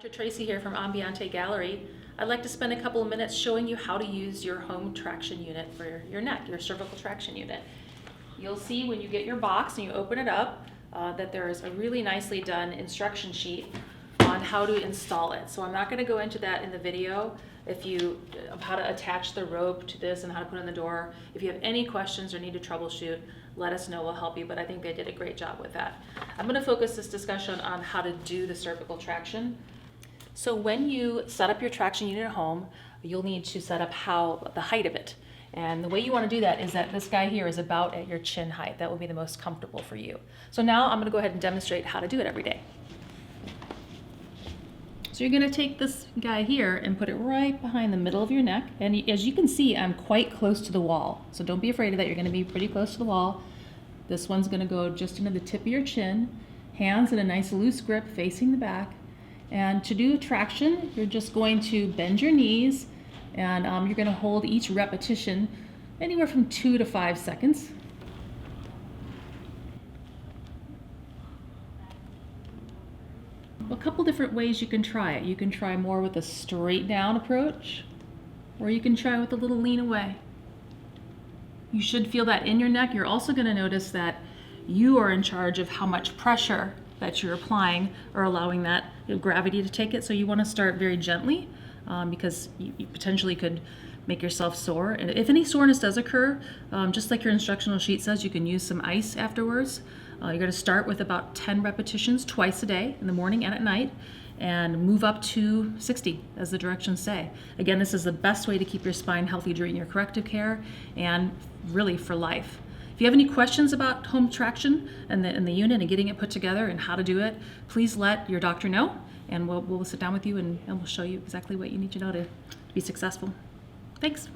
Dr. Tracie here from Ambiente Gallerie. I'd like to spend a couple of minutes showing you how to use your home traction unit for your neck, your cervical traction unit. You'll see when you get your box and you open it up that there is a really nicely done instruction sheet on how to install it. So I'm not going to go into that in the video of how to attach the rope to this and how to put it in the door. If you have any questions or need to troubleshoot, let us know, we'll help you, but I think they did a great job with that. I'm going to focus this discussion on how to do the cervical traction. So when you set up your traction unit at home, you'll need to set up the height of it. And the way you want to do that is that this guy here is about at your chin height. That will be the most comfortable for you. So now I'm going to go ahead and demonstrate how to do it every day. So you're going to take this guy here and put it right behind the middle of your neck. And as you can see, I'm quite close to the wall. So don't be afraid of that. You're going to be pretty close to the wall. This one's going to go just into the tip of your chin. Hands in a nice loose grip facing the back. And to do traction, you're just going to bend your knees and you're going to hold each repetition anywhere from 2 to 5 seconds. A couple different ways you can try it. You can try more with a straight down approach, or you can try with a little lean away. You should feel that in your neck. You're also going to notice that you are in charge of how much pressure that you're applying or allowing that gravity to take it. So you want to start very gently because you potentially could make yourself sore. And if any soreness does occur, just like your instructional sheet says, you can use some ice afterwards. You're going to start with about 10 repetitions twice a day, in the morning and at night, and move up to 60 as the directions say. Again, this is the best way to keep your spine healthy during your corrective care and really for life. If you have any questions about home traction and the unit and getting it put together and how to do it, please let your doctor know, and we'll sit down with you and we'll show you exactly what you need to know to be successful. Thanks.